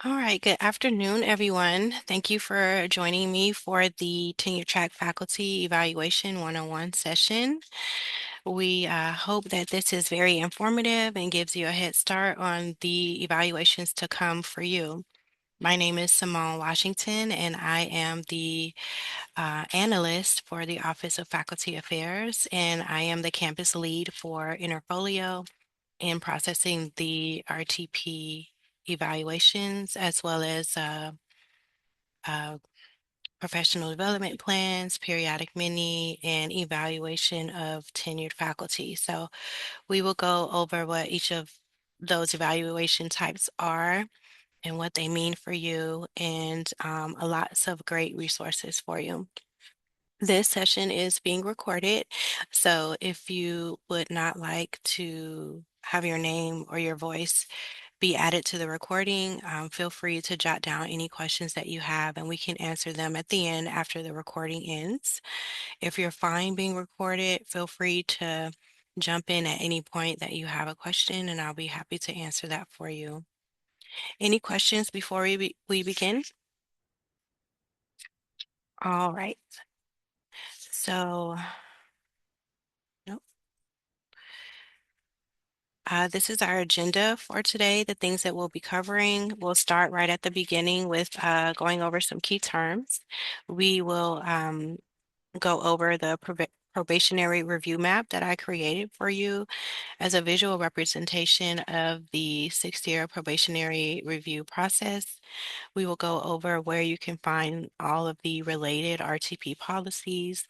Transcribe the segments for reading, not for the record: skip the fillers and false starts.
All right, good afternoon, everyone. Thank you for joining me for the Tenure Track Faculty Evaluation 101 session. We hope that this is very informative and gives you a head start on the evaluations to come for you. My name is Simone Washington, and I am the analyst for the Office of Faculty Affairs, and I am the campus lead for Interfolio in processing the RTP evaluations as well as uh, professional development plans, periodic mini, and evaluation of tenured faculty. So we will go over what each of those evaluation types are and what they mean for you, and lots of great resources for you. This session is being recorded, so if you would not like to have your name or your voice be added to the recording, feel free to jot down any questions that you have and we can answer them at the end after the recording ends. If you're fine being recorded, feel free to jump in at any point that you have a question and I'll be happy to answer that for you. Any questions before we begin? All right. So, nope. This is our agenda for today, the things that we'll be covering. We'll start right at the beginning with going over some key terms. We will go over the probationary review map that I created for you as a visual representation of the 6-year probationary review process. We will go over where you can find all of the related RTP policies.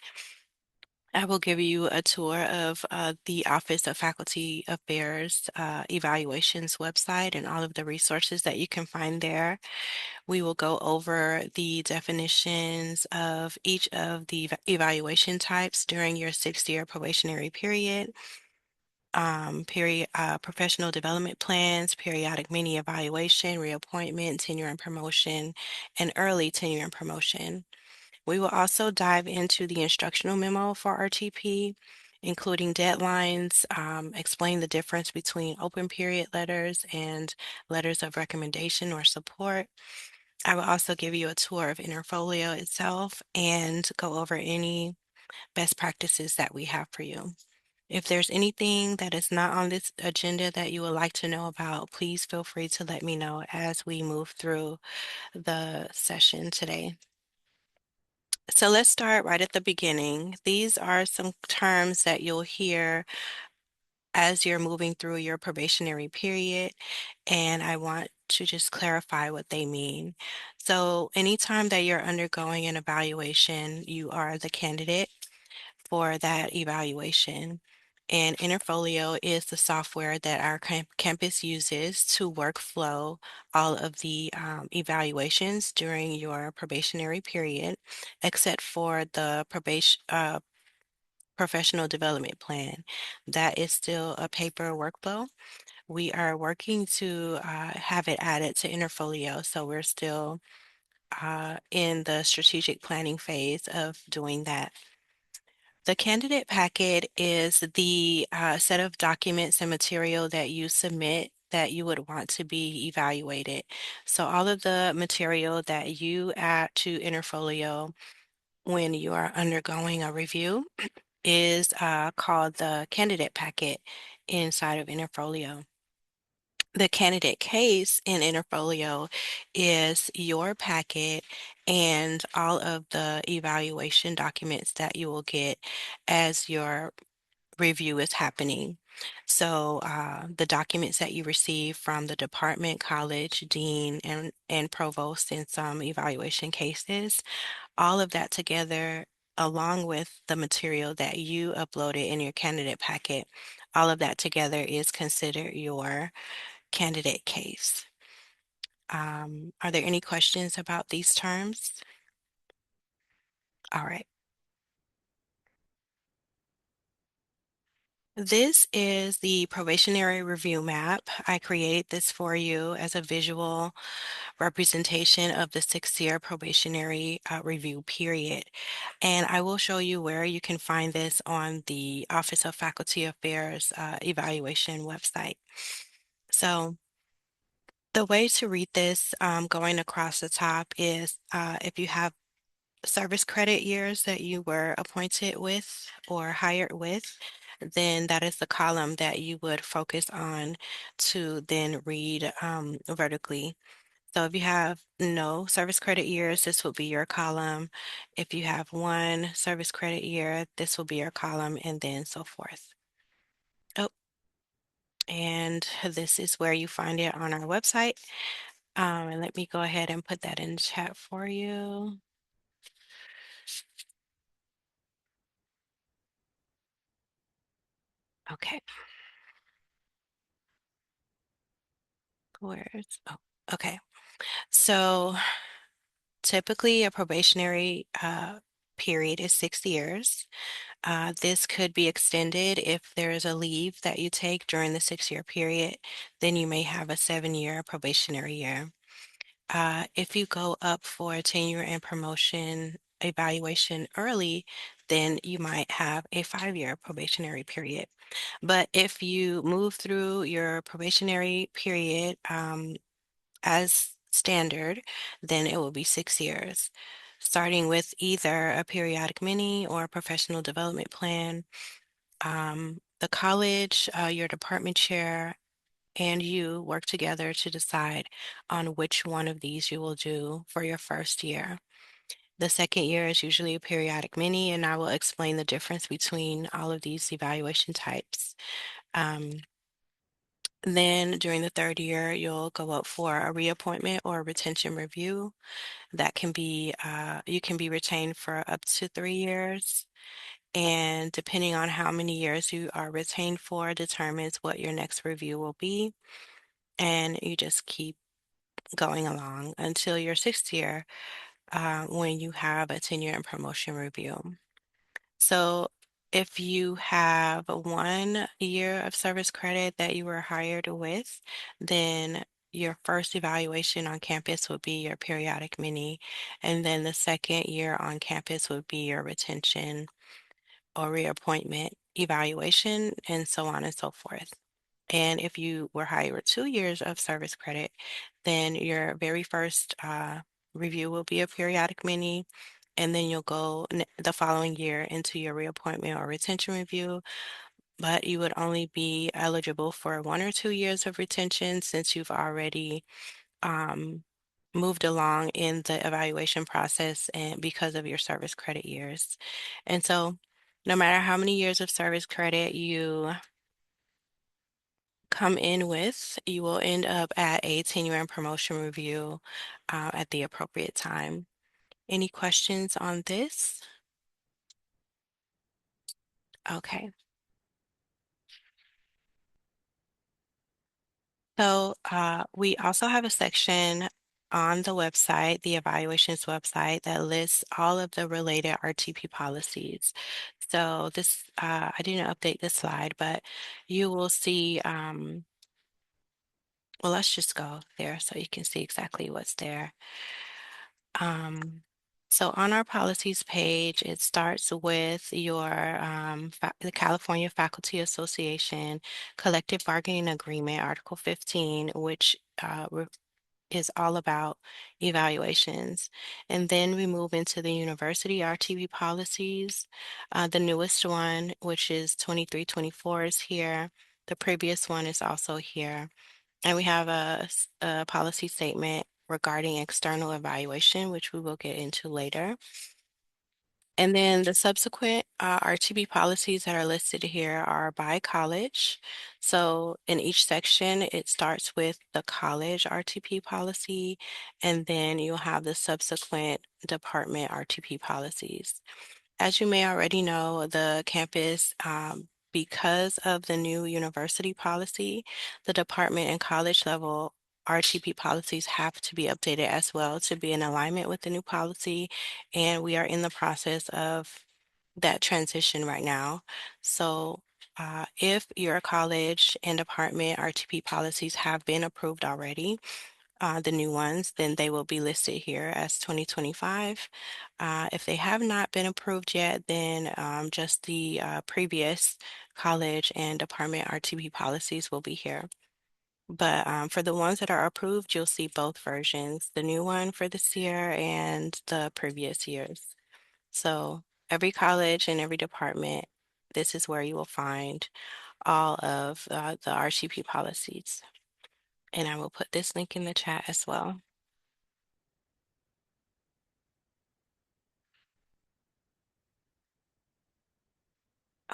I will give you a tour of the Office of Faculty Affairs evaluations website and all of the resources that you can find there. We will go over the definitions of each of the evaluation types during your 6-year probationary period, professional development plans, periodic mini evaluation, reappointment, tenure and promotion, and early tenure and promotion. We will also dive into the instructional memo for RTP, including deadlines, explain the difference between open period letters and letters of recommendation or support. I will also give you a tour of Interfolio itself and go over any best practices that we have for you. If there's anything that is not on this agenda that you would like to know about, please feel free to let me know as we move through the session today. So let's start right at the beginning. These are some terms that you'll hear as you're moving through your probationary period, and I want to just clarify what they mean. So anytime that you're undergoing an evaluation, you are the candidate for that evaluation. And Interfolio is the software that our campus uses to workflow all of the evaluations during your probationary period, except for the professional development plan. That is still a paper workflow. We are working to have it added to Interfolio, so we're still in the strategic planning phase of doing that. The candidate packet is the set of documents and material that you submit that you would want to be evaluated. So all of the material that you add to Interfolio when you are undergoing a review is called the candidate packet inside of Interfolio. The candidate case in Interfolio is your packet and all of the evaluation documents that you will get as your review is happening. So the documents that you receive from the department, college, dean, and provost in some evaluation cases, all of that together, along with the material that you uploaded in your candidate packet, all of that together is considered your candidate case. Are there any questions about these terms? All right. This is the probationary review map. I created this for you as a visual representation of the 6-year probationary review period. And I will show you where you can find this on the Office of Faculty Affairs evaluation website. So The way to read this, going across the top is if you have service credit years that you were appointed with or hired with, then that is the column that you would focus on to then read vertically. So if you have no service credit years, this will be your column. If you have one service credit year, this will be your column, and then so forth. Oh, and this is where you find it on our website. And let me go ahead and put that in the chat for you. Okay, where's, oh, okay. So typically a probationary period is 6 years. This could be extended if there is a leave that you take during the 6 year period, then you may have a 7 year probationary year. If you go up for a tenure and promotion evaluation early, then you might have a 5 year probationary period. But if you move through your probationary period as standard, then it will be 6 years, starting with either a periodic mini or a professional development plan. The college, your department chair, and you work together to decide on which one of these you will do for your first year. The second year is usually a periodic mini, and I will explain the difference between all of these evaluation types. Um, then during the third year, you'll go up for a reappointment or a retention review. That can be, you can be retained for up to 3 years. And depending on how many years you are retained for determines what your next review will be. And you just keep going along until your sixth year when you have a tenure and promotion review. So if you have 1 year of service credit that you were hired with, then your first evaluation on campus would be your periodic mini, and then the second year on campus would be your retention or reappointment evaluation, and so on and so forth. And if you were hired with 2 years of service credit, then your very first review will be a periodic mini, and then you'll go the following year into your reappointment or retention review. But you would only be eligible for 1 or 2 years of retention since you've already um, moved along in the evaluation process and because of your service credit years. And so, no matter how many years of service credit you come in with, you will end up at a tenure and promotion review at the appropriate time. Any questions on this? Okay. So we also have a section on the website, the evaluations website, that lists all of the related RTP policies. So this, I didn't update this slide, but you will see, well, let's just go there so you can see exactly what's there. Um, so on our policies page, it starts with your the California Faculty Association Collective Bargaining Agreement, Article 15, which is all about evaluations. And then we move into the university RTB policies. The newest one, which is 2324, is here. The previous one is also here. And we have a policy statement regarding external evaluation, which we will get into later. And then the subsequent RTB policies that are listed here are by college. So in each section, it starts with the college RTP policy, and then you'll have the subsequent department RTP policies. As you may already know, the campus, because of the new university policy, the department and college level RTP policies have to be updated as well to be in alignment with the new policy. And we are in the process of that transition right now. So if your college and department RTP policies have been approved already, the new ones, then they will be listed here as 2025. If they have not been approved yet, then just the previous college and department RTP policies will be here. But for the ones that are approved, you'll see both versions, the new one for this year and the previous years. So every college and every department, this is where you will find all of the RTP policies. And I will put this link in the chat as well.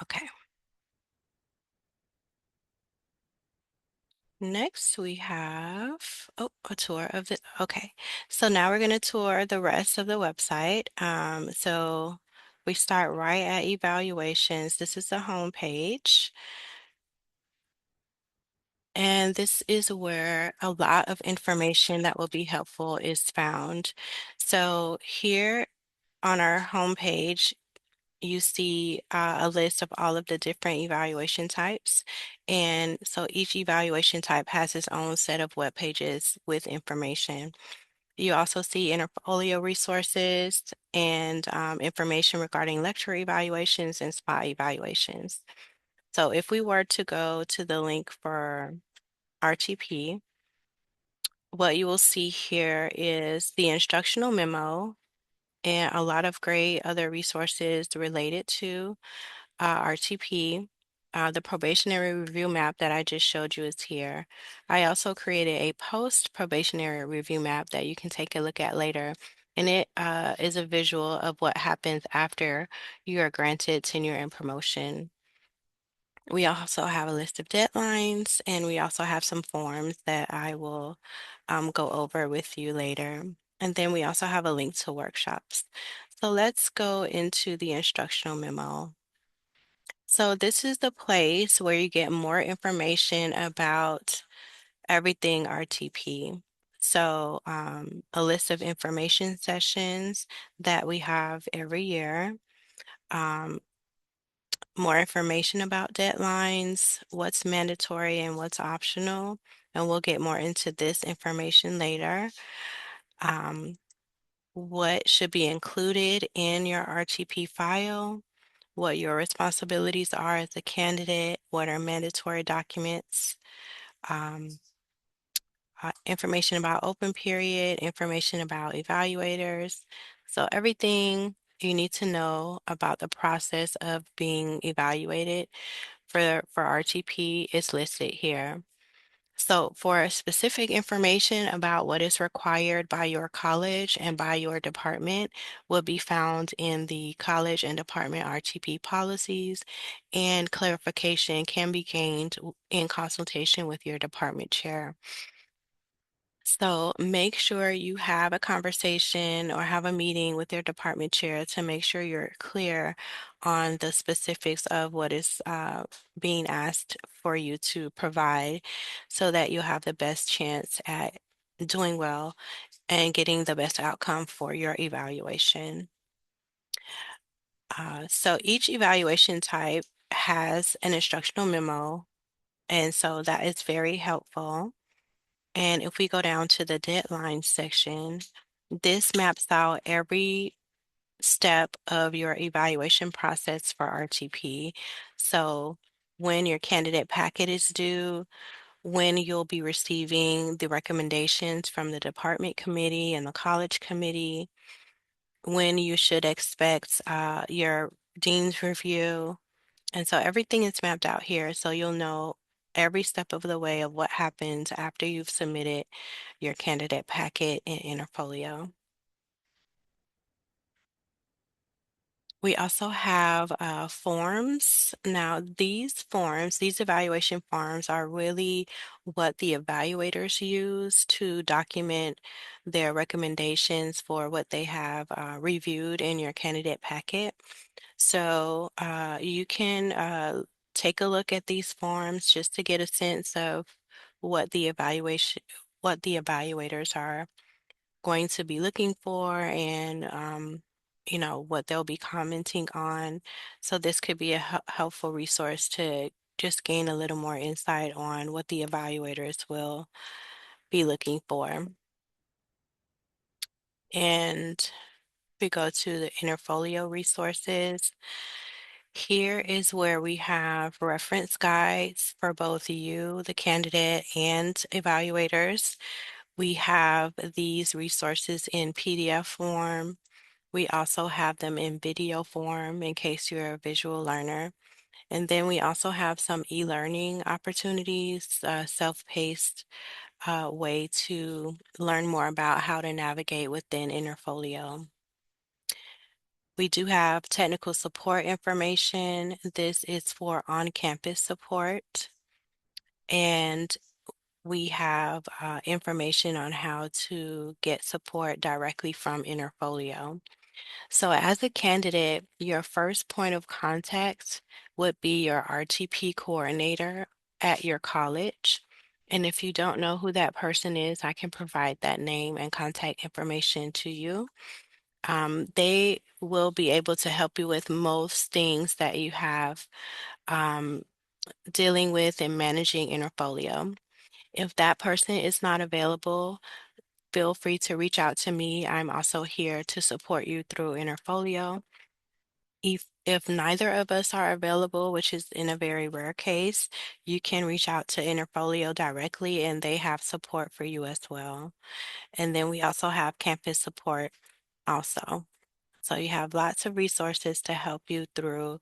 Okay. Next, we have, a tour of the, okay. So now we're going to tour the rest of the website. So we start right at evaluations. This is the home page. And this is where a lot of information that will be helpful is found. So here on our home page, you see a list of all of the different evaluation types. And so each evaluation type has its own set of web pages with information. You also see portfolio resources and information regarding lecture evaluations and spot evaluations. So if we were to go to the link for RTP, what you will see here is the instructional memo and a lot of great other resources related to RTP. The probationary review map that I just showed you is here. I also created a post probationary review map that you can take a look at later. And it is a visual of what happens after you are granted tenure and promotion. We also have a list of deadlines, and we also have some forms that I will go over with you later. And then we also have a link to workshops. So let's go into the instructional memo. So this is the place where you get more information about everything RTP. So a list of information sessions that we have every year. Um, more information about deadlines, what's mandatory and what's optional, and we'll get more into this information later. Um, what should be included in your RTP file, what your responsibilities are as a candidate, what are mandatory documents, um, information about open period, information about evaluators. So everything you need to know about the process of being evaluated for RTP is listed here. So for specific information about what is required by your college and by your department will be found in the college and department RTP policies, and clarification can be gained in consultation with your department chair. So make sure you have a conversation or have a meeting with your department chair to make sure you're clear on the specifics of what is being asked for you to provide so that you'll have the best chance at doing well and getting the best outcome for your evaluation. So each evaluation type has an instructional memo, and so that is very helpful. And if we go down to the deadline section, this maps out every step of your evaluation process for RTP. So when your candidate packet is due, when you'll be receiving the recommendations from the department committee and the college committee, when you should expect your dean's review, and so everything is mapped out here, so you'll know every step of the way of what happens after you've submitted your candidate packet and interfolio. We also have forms. Now, these evaluation forms are really what the evaluators use to document their recommendations for what they have reviewed in your candidate packet. So you can take a look at these forms just to get a sense of what the evaluation, what the evaluators are going to be looking for, and what they'll be commenting on. So this could be a helpful resource to just gain a little more insight on what the evaluators will be looking for. And we go to the interfolio resources. Here is where we have reference guides for both you, the candidate, and evaluators. We have these resources in PDF form. We also have them in video form in case you're a visual learner. And then we also have some e-learning opportunities, self-paced way to learn more about how to navigate within Interfolio. We do have technical support information. This is for on-campus support. And we have information on how to get support directly from Interfolio. So as a candidate, your first point of contact would be your RTP coordinator at your college. And if you don't know who that person is, I can provide that name and contact information to you. They will be able to help you with most things that you have um, dealing with and managing Interfolio. If that person is not available, feel free to reach out to me. I'm also here to support you through Interfolio. If neither of us are available, which is in a very rare case, you can reach out to Interfolio directly and they have support for you as well. And then we also have campus support also. So you have lots of resources to help you through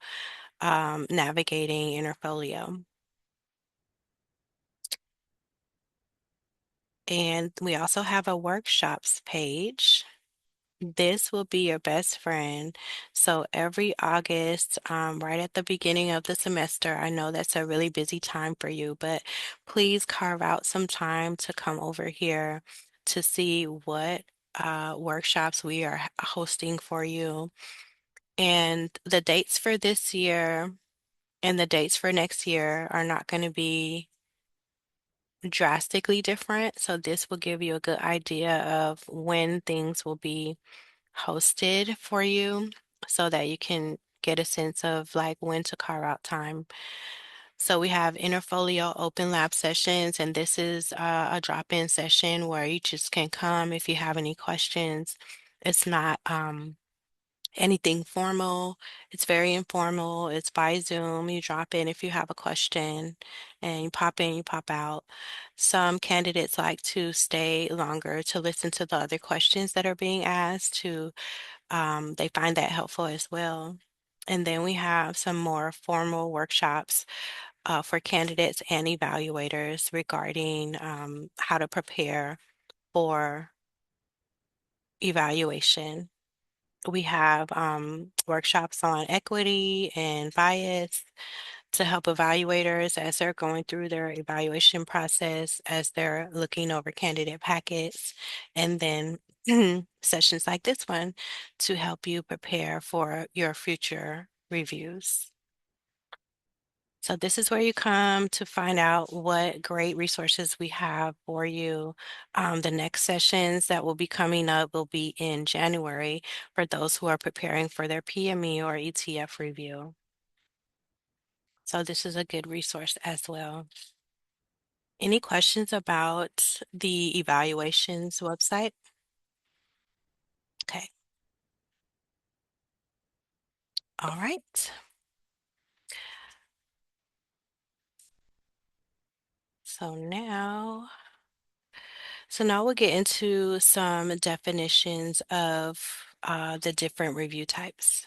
navigating Interfolio. And we also have a workshops page. This will be your best friend. So every August, right at the beginning of the semester, I know that's a really busy time for you, but please carve out some time to come over here to see what workshops we are hosting for you. And the dates for this year and the dates for next year are not going to be drastically different. So this will give you a good idea of when things will be hosted for you so that you can get a sense of like when to carve out time. So we have Interfolio open lab sessions, and this is a drop-in session where you just can come if you have any questions. It's not anything formal. It's very informal. It's by Zoom. You drop in if you have a question and you pop in, you pop out. Some candidates like to stay longer to listen to the other questions that are being asked to they find that helpful as well. And then we have some more formal workshops for candidates and evaluators regarding how to prepare for evaluation. We have workshops on equity and bias to help evaluators as they're going through their evaluation process, as they're looking over candidate packets, and then sessions like this one to help you prepare for your future reviews. So this is where you come to find out what great resources we have for you. The next sessions that will be coming up will be in January for those who are preparing for their PME or ETF review. So this is a good resource as well. Any questions about the evaluations website? Okay. All right. So now, so now we'll get into some definitions of the different review types.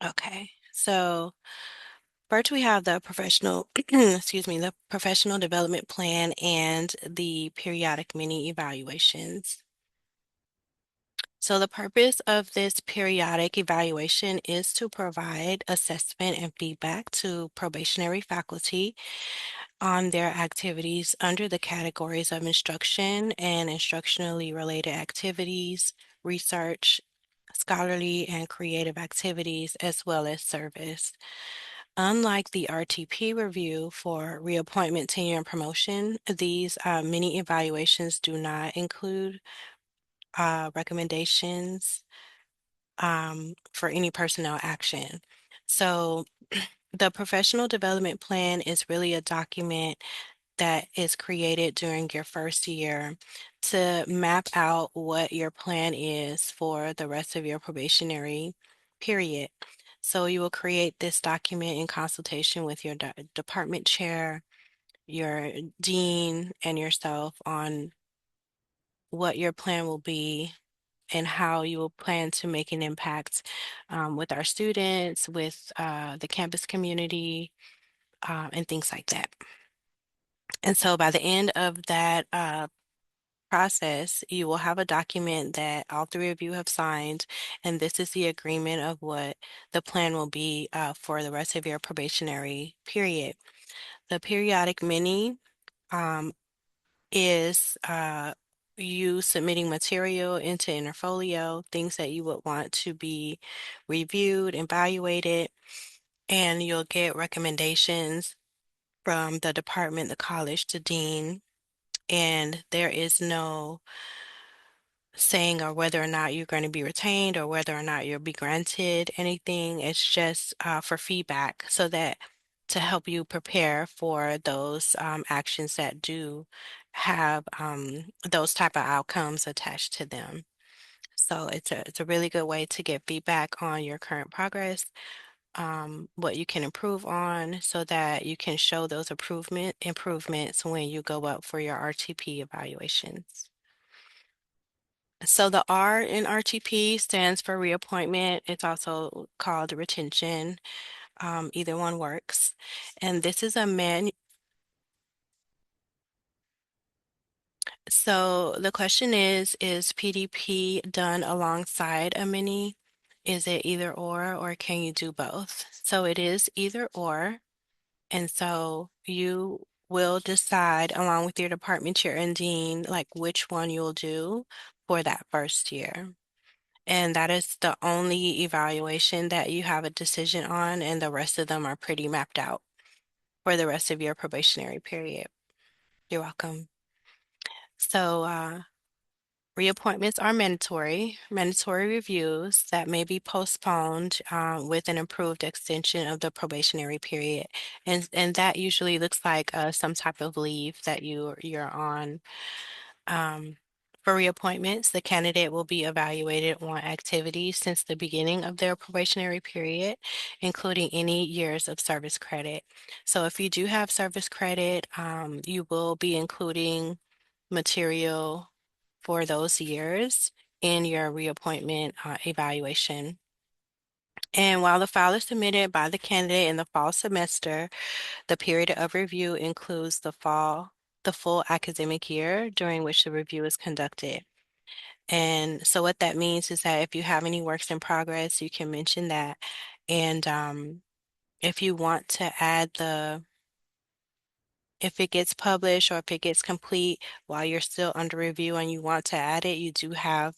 Okay. So first we have the professional, excuse me, the professional development plan and the periodic mini evaluations. So the purpose of this periodic evaluation is to provide assessment and feedback to probationary faculty on their activities under the categories of instruction and instructionally related activities, research, scholarly and creative activities, as well as service. Unlike the RTP review for reappointment, tenure, and promotion, these mini evaluations do not include recommendations for any personnel action. So the professional development plan is really a document that is created during your first year to map out what your plan is for the rest of your probationary period. So you will create this document in consultation with your department chair, your dean, and yourself on what your plan will be and how you will plan to make an impact with our students, with the campus community, and things like that. And so by the end of that process, you will have a document that all three of you have signed, and this is the agreement of what the plan will be for the rest of your probationary period. The periodic mini um, is you submitting material into Interfolio, things that you would want to be reviewed, evaluated, and you'll get recommendations from the department, the college, the dean, and there is no saying or whether or not you're going to be retained or whether or not you'll be granted anything. It's just for feedback so that to help you prepare for those actions that do have those type of outcomes attached to them. So it's a really good way to get feedback on your current progress, what you can improve on so that you can show those improvements when you go up for your RTP evaluations. So the R in RTP stands for reappointment. It's also called retention. Either one works. And this is a so the question is PDP done alongside a mini? Is it either or can you do both? So it is either or. And so you will decide along with your department chair and dean, like which one you'll do for that first year. And that is the only evaluation that you have a decision on, and the rest of them are pretty mapped out for the rest of your probationary period. You're welcome. So, reappointments are mandatory reviews that may be postponed with an approved extension of the probationary period. And that usually looks like some type of leave that you're on. Um, for reappointments, the candidate will be evaluated on activities since the beginning of their probationary period, including any years of service credit. So if you do have service credit, you will be including material for those years in your reappointment evaluation. And while the file is submitted by the candidate in the fall semester, the period of review includes the full academic year during which the review is conducted. And so what that means is that if you have any works in progress, you can mention that. And if you want to add if it gets published or if it gets complete while you're still under review and you want to add it, you do have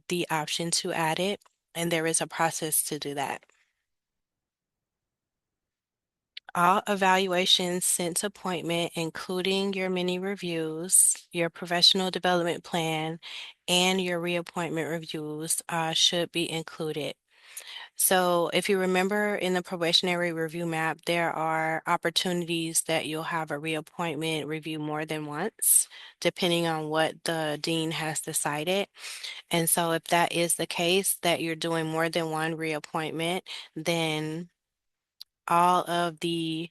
the option to add it. And there is a process to do that. All evaluations since appointment, including your mini reviews, your professional development plan, and your reappointment reviews, should be included. So if you remember in the probationary review map, there are opportunities that you'll have a reappointment review more than once, depending on what the dean has decided. And so if that is the case, that you're doing more than one reappointment, then all of the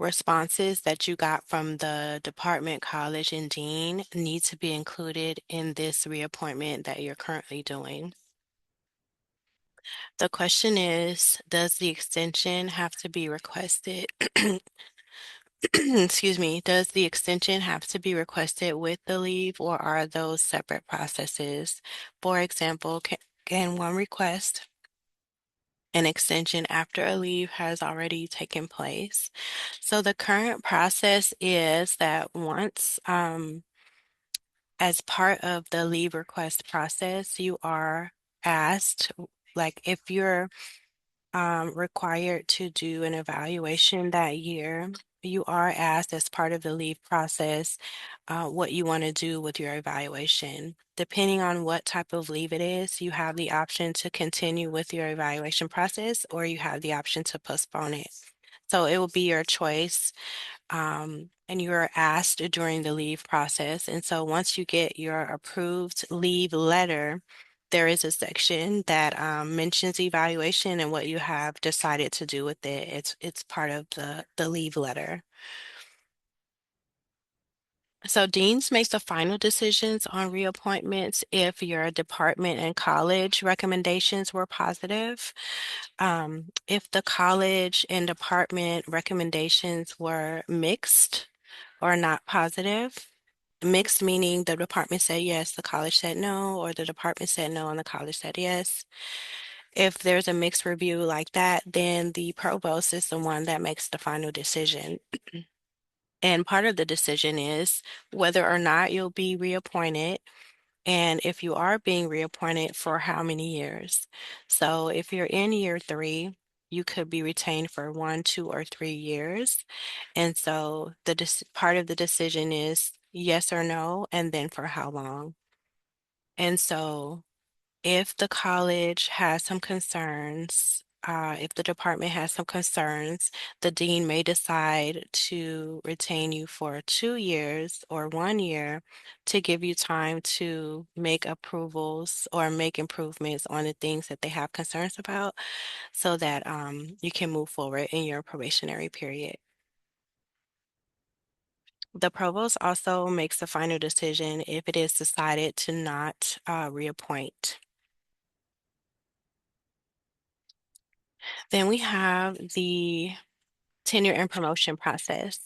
responses that you got from the department, college, and dean need to be included in this reappointment that you're currently doing. The question is, does the extension have to be requested? Excuse me, does the extension have to be requested with the leave or are those separate processes? For example, can one request an extension after a leave has already taken place? So the current process is that once, as part of the leave request process, you are asked, like if you're required to do an evaluation that year, you are asked as part of the leave process what you want to do with your evaluation. Depending on what type of leave it is, you have the option to continue with your evaluation process or you have the option to postpone it. So it will be your choice and you're asked during the leave process. And so once you get your approved leave letter, there is a section that mentions evaluation and what you have decided to do with it. It's part of the leave letter. So deans make the final decisions on reappointments if your department and college recommendations were positive. If the college and department recommendations were mixed or not positive, mixed meaning the department said yes, the college said no, or the department said no and the college said yes. If there's a mixed review like that, then the provost is the one that makes the final decision. And part of the decision is whether or not you'll be reappointed, and if you are being reappointed, for how many years. So if you're in year 3, you could be retained for 1, 2, or 3 years. And so part of the decision is yes or no, and then for how long. And so if the college has some concerns, if the department has some concerns, the dean may decide to retain you for 2 years or 1 year to give you time to make approvals or make improvements on the things that they have concerns about so that you can move forward in your probationary period. The provost also makes the final decision if it is decided to not reappoint. Then we have the tenure and promotion process.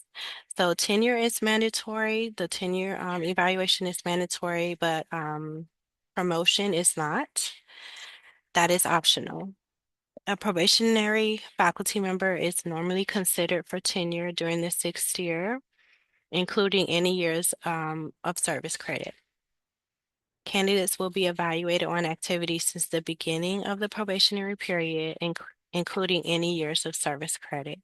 So tenure is mandatory. The tenure evaluation is mandatory, but promotion is not. That is optional. A probationary faculty member is normally considered for tenure during the 6th year, including any years of service credit. Candidates will be evaluated on activities since the beginning of the probationary period, including any years of service credit.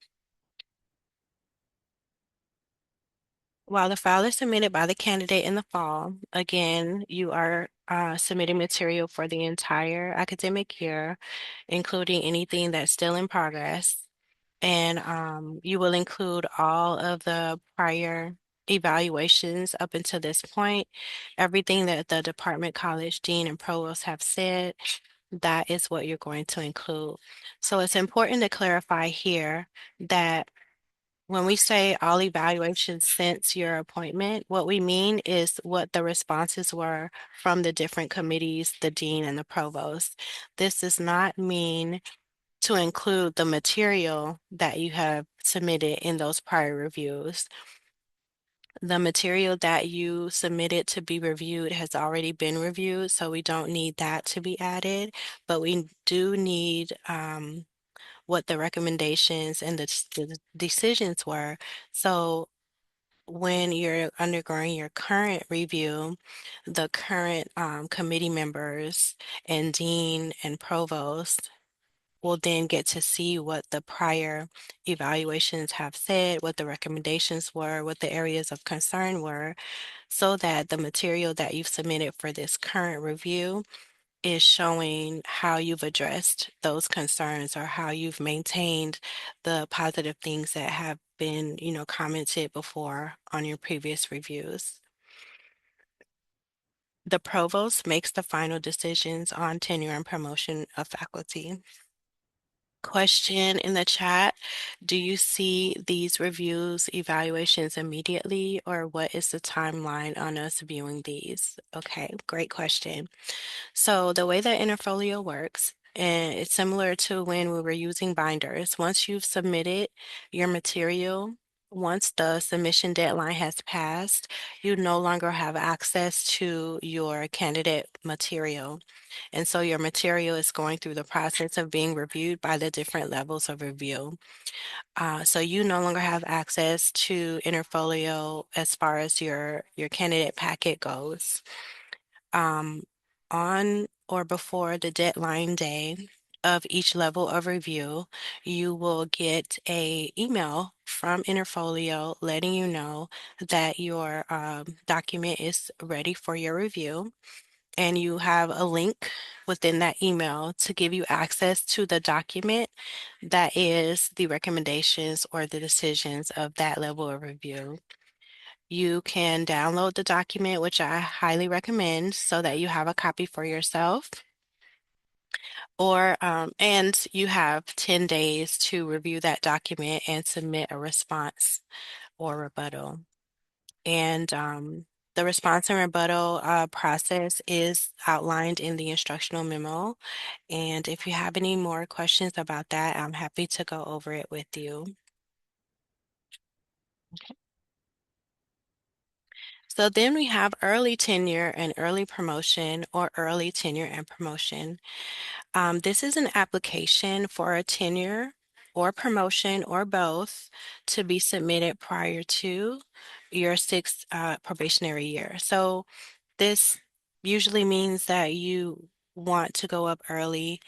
While the file is submitted by the candidate in the fall, again, you are submitting material for the entire academic year, including anything that's still in progress. And you will include all of the prior evaluations up until this point. Everything that the department, college, dean, and provost have said, that is what you're going to include. So it's important to clarify here that when we say all evaluations since your appointment, what we mean is what the responses were from the different committees, the dean and the provost. This does not mean to include the material that you have submitted in those prior reviews. The material that you submitted to be reviewed has already been reviewed, so we don't need that to be added, but we do need what the recommendations and the decisions were. So when you're undergoing your current review, the current committee members and dean and provost will then get to see what the prior evaluations have said, what the recommendations were, what the areas of concern were, so that the material that you've submitted for this current review is showing how you've addressed those concerns or how you've maintained the positive things that have been, commented before on your previous reviews. The provost makes the final decisions on tenure and promotion of faculty. Question in the chat, do you see these reviews, evaluations immediately, or what is the timeline on us viewing these? Okay, great question. So the way that Interfolio works, and it's similar to when we were using binders. Once you've submitted your material, once the submission deadline has passed, you no longer have access to your candidate material. And so your material is going through the process of being reviewed by the different levels of review. So you no longer have access to Interfolio as far as your candidate packet goes. Um, on or before the deadline day of each level of review, you will get a email from Interfolio letting you know that your document is ready for your review. and you have a link within that email to give you access to the document that is the recommendations or the decisions of that level of review. You can download the document, which I highly recommend, so that you have a copy for yourself. And you have 10 days to review that document and submit a response or rebuttal. And the response and rebuttal process is outlined in the instructional memo. And if you have any more questions about that, I'm happy to go over it with you. So then we have early tenure and early promotion, or early tenure and promotion. This is an application for a tenure or promotion or both to be submitted prior to your sixth probationary year. So this usually means that you want to go up early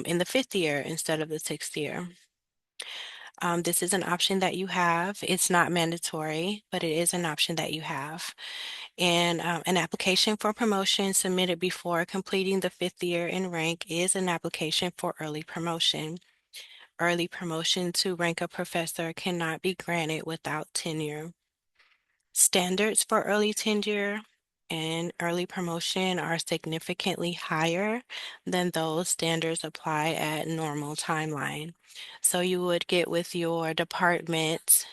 in the fifth year instead of the sixth year. This is an option that you have. It's not mandatory, but it is an option that you have. And an application for promotion submitted before completing the fifth year in rank is an application for early promotion. Early promotion to rank a professor cannot be granted without tenure. Standards for early tenure and early promotion are significantly higher than those standards apply at normal timeline. So you would get with your department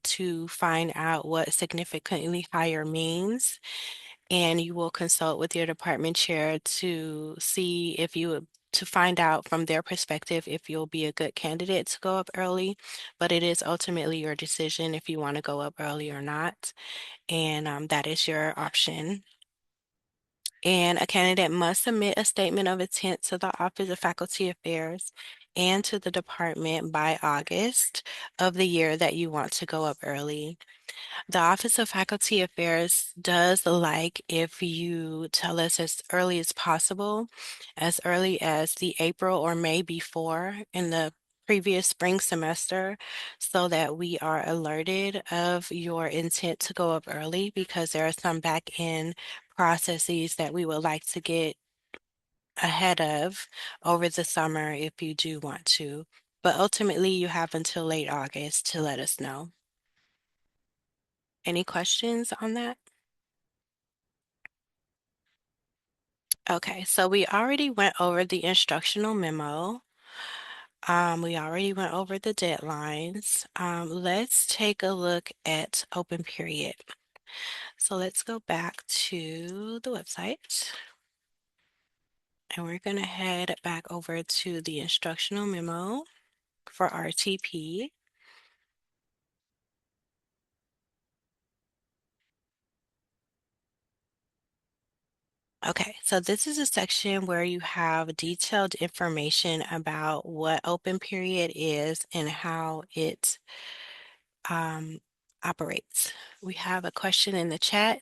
to find out what significantly higher means, and you will consult with your department chair to see if you would to find out from their perspective if you'll be a good candidate to go up early, but it is ultimately your decision if you want to go up early or not, and that is your option. And a candidate must submit a statement of intent to the Office of Faculty Affairs and to the department by August of the year that you want to go up early. The Office of Faculty Affairs does like if you tell us as early as possible, as early as the April or May before in the previous spring semester, so that we are alerted of your intent to go up early, because there are some back end processes that we would like to get ahead of over the summer if you do want to. But ultimately, you have until late August to let us know. Any questions on that? Okay, so we already went over the instructional memo. We already went over the deadlines. Let's take a look at open period. So let's go back to the website, and we're going to head back over to the instructional memo for RTP. Okay, so this is a section where you have detailed information about what open period is and how it um, operates. We have a question in the chat.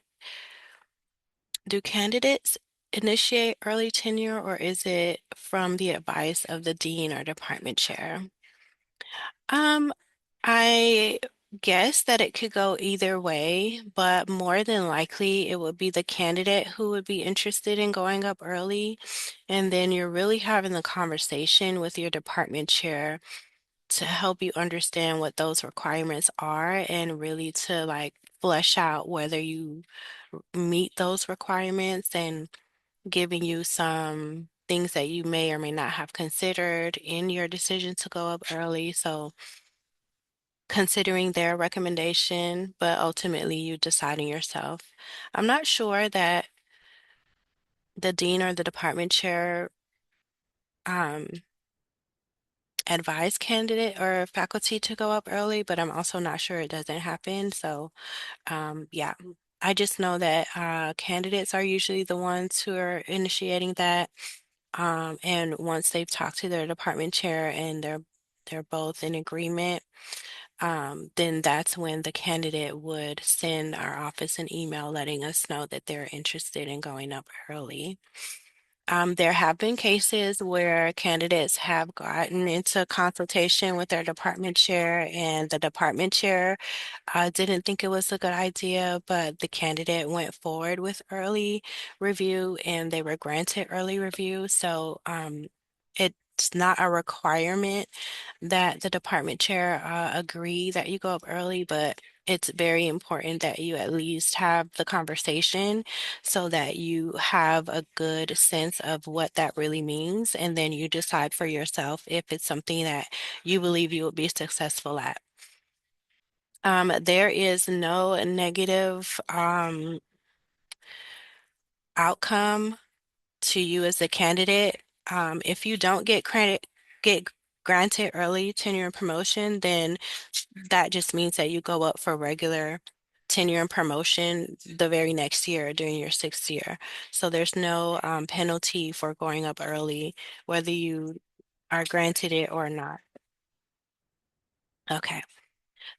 Do candidates initiate early tenure, or is it from the advice of the dean or department chair? Um, I guess that it could go either way, but more than likely it would be the candidate who would be interested in going up early. And then you're really having the conversation with your department chair to help you understand what those requirements are, and really to like flesh out whether you meet those requirements, and giving you some things that you may or may not have considered in your decision to go up early. So considering their recommendation, but ultimately you deciding yourself. I'm not sure that the dean or the department chair um, advise candidate or faculty to go up early, but I'm also not sure it doesn't happen. So, yeah, I just know that candidates are usually the ones who are initiating that. And once they've talked to their department chair and they're both in agreement, then that's when the candidate would send our office an email letting us know that they're interested in going up early. There have been cases where candidates have gotten into consultation with their department chair, and the department chair didn't think it was a good idea, but the candidate went forward with early review and they were granted early review. So it's not a requirement that the department chair agree that you go up early, but it's very important that you at least have the conversation so that you have a good sense of what that really means. And then you decide for yourself if it's something that you believe you will be successful at. There is no negative outcome to you as a candidate. If you don't get granted early tenure and promotion, then that just means that you go up for regular tenure and promotion the very next year during your sixth year. So there's no penalty for going up early, whether you are granted it or not. Okay.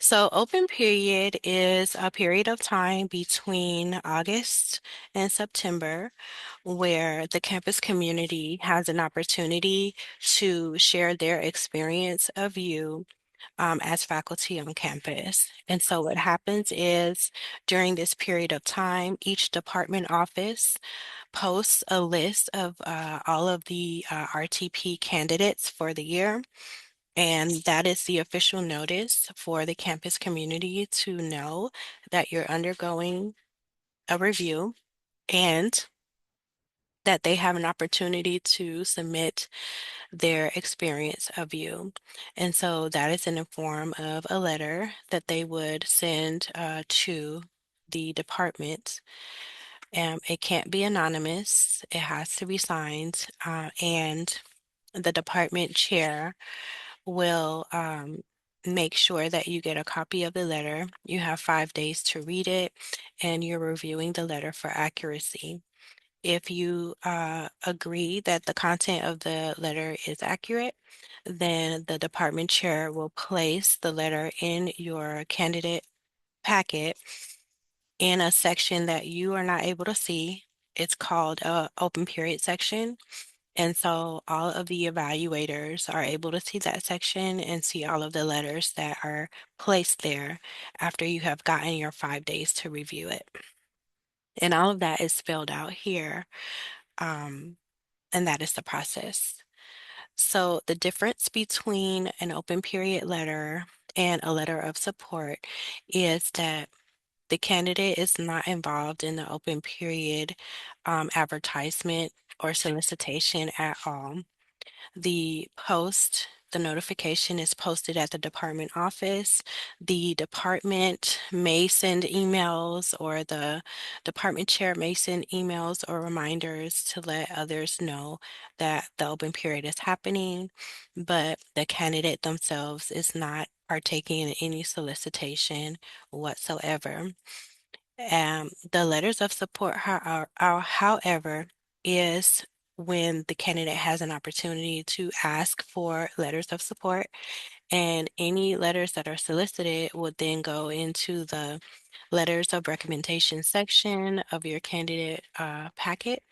So open period is a period of time between August and September where the campus community has an opportunity to share their experience of you as faculty on campus. And so what happens is during this period of time, each department office posts a list of all of the RTP candidates for the year. And that is the official notice for the campus community to know that you're undergoing a review and that they have an opportunity to submit their experience of you. And so that is in the form of a letter that they would send to the department. It can't be anonymous, it has to be signed, and the department chair will make sure that you get a copy of the letter. You have 5 days to read it, and you're reviewing the letter for accuracy. If you agree that the content of the letter is accurate, then the department chair will place the letter in your candidate packet in a section that you are not able to see. It's called a open period section. And so all of the evaluators are able to see that section and see all of the letters that are placed there after you have gotten your 5 days to review it. And all of that is spelled out here. Um, and that is the process. So the difference between an open period letter and a letter of support is that the candidate is not involved in the open period advertisement or solicitation at all. The notification is posted at the department office. The department may send emails, or the department chair may send emails or reminders to let others know that the open period is happening, but the candidate themselves is not partaking in any solicitation whatsoever. The letters of support, however, is when the candidate has an opportunity to ask for letters of support, and any letters that are solicited would then go into the letters of recommendation section of your candidate packet,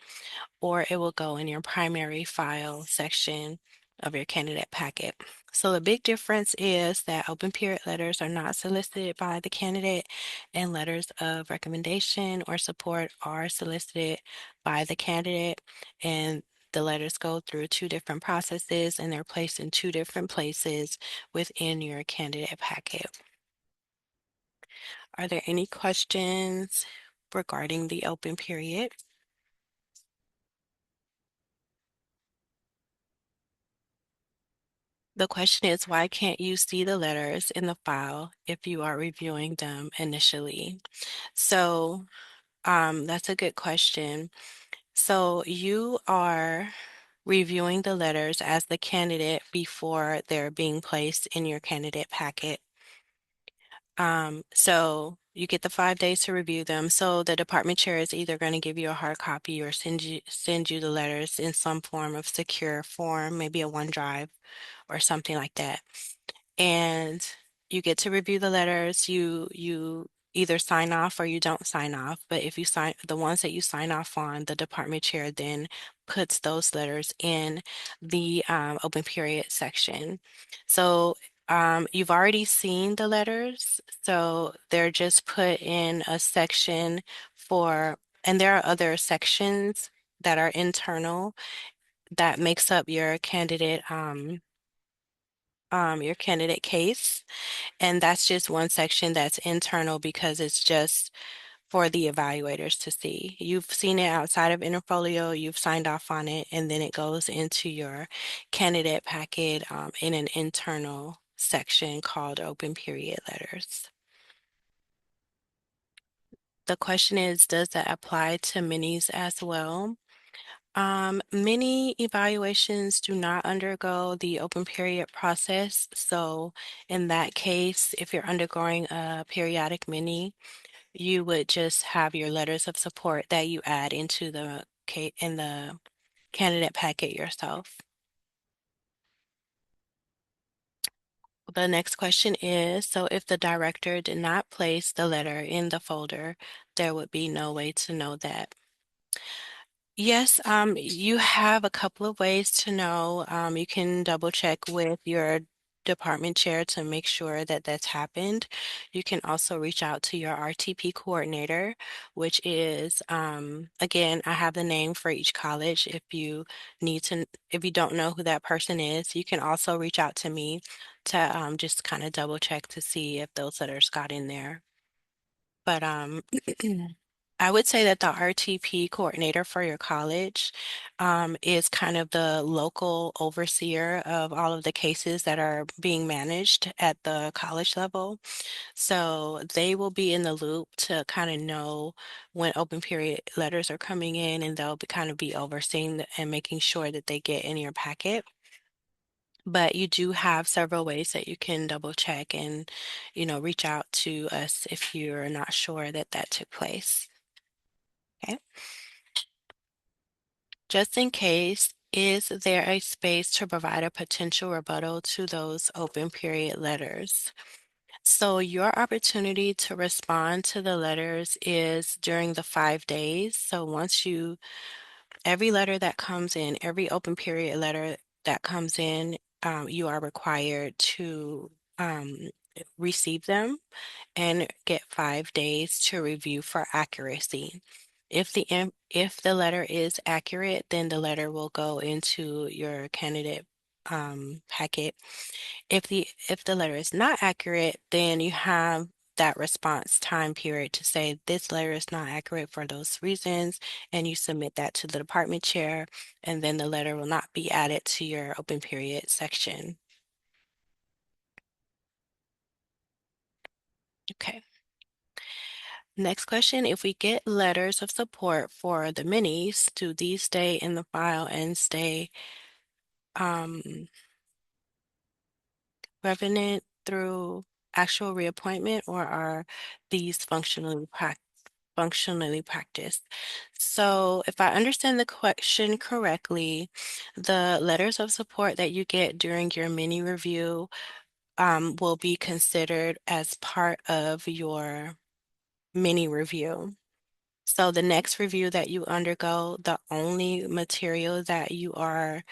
or it will go in your primary file section of your candidate packet. So the big difference is that open period letters are not solicited by the candidate, and letters of recommendation or support are solicited by the candidate. And the letters go through two different processes and they're placed in two different places within your candidate packet. Are there any questions regarding the open period? The question is, why can't you see the letters in the file if you are reviewing them initially? So, that's a good question. So you are reviewing the letters as the candidate before they're being placed in your candidate packet. So you get the 5 days to review them. So the department chair is either going to give you a hard copy or send you the letters in some form of secure form, maybe a OneDrive or something like that. And you get to review the letters. You either sign off or you don't sign off. But if you sign the ones that you sign off on, the department chair then puts those letters in the open period section. So you've already seen the letters, so they're just put in a section for, and there are other sections that are internal that makes up your candidate case. And that's just one section that's internal because it's just for the evaluators to see. You've seen it outside of Interfolio, you've signed off on it, and then it goes into your candidate packet in an internal section called open period letters. The question is, does that apply to minis as well? Many evaluations do not undergo the open period process. So in that case, if you're undergoing a periodic mini, you would just have your letters of support that you add into the candidate packet yourself. The next question is, so if the director did not place the letter in the folder, there would be no way to know that. Yes, you have a couple of ways to know. You can double check with your department chair to make sure that that's happened. You can also reach out to your RTP coordinator, which is, again, I have the name for each college. If you don't know who that person is, you can also reach out to me to just kind of double check to see if those letters got in there. But I would say that the RTP coordinator for your college is kind of the local overseer of all of the cases that are being managed at the college level. So they will be in the loop to kind of know when open period letters are coming in, and they'll be kind of be overseeing and making sure that they get in your packet. But you do have several ways that you can double check and, reach out to us if you're not sure that that took place. Okay. Just in case, is there a space to provide a potential rebuttal to those open period letters? So your opportunity to respond to the letters is during the 5 days. So every letter that comes in, every open period letter that comes in, you are required to um, receive them and get 5 days to review for accuracy. If the letter is accurate, then the letter will go into your candidate packet. If the letter is not accurate, then you have that response time period to say this letter is not accurate for those reasons, and you submit that to the department chair, and then the letter will not be added to your open period section. Okay. Next question, if we get letters of support for the minis, do these stay in the file and stay um, revenant through actual reappointment, or are these functionally practiced? So if I understand the question correctly, the letters of support that you get during your mini review will be considered as part of your mini review. So the next review that you undergo, the only material that you are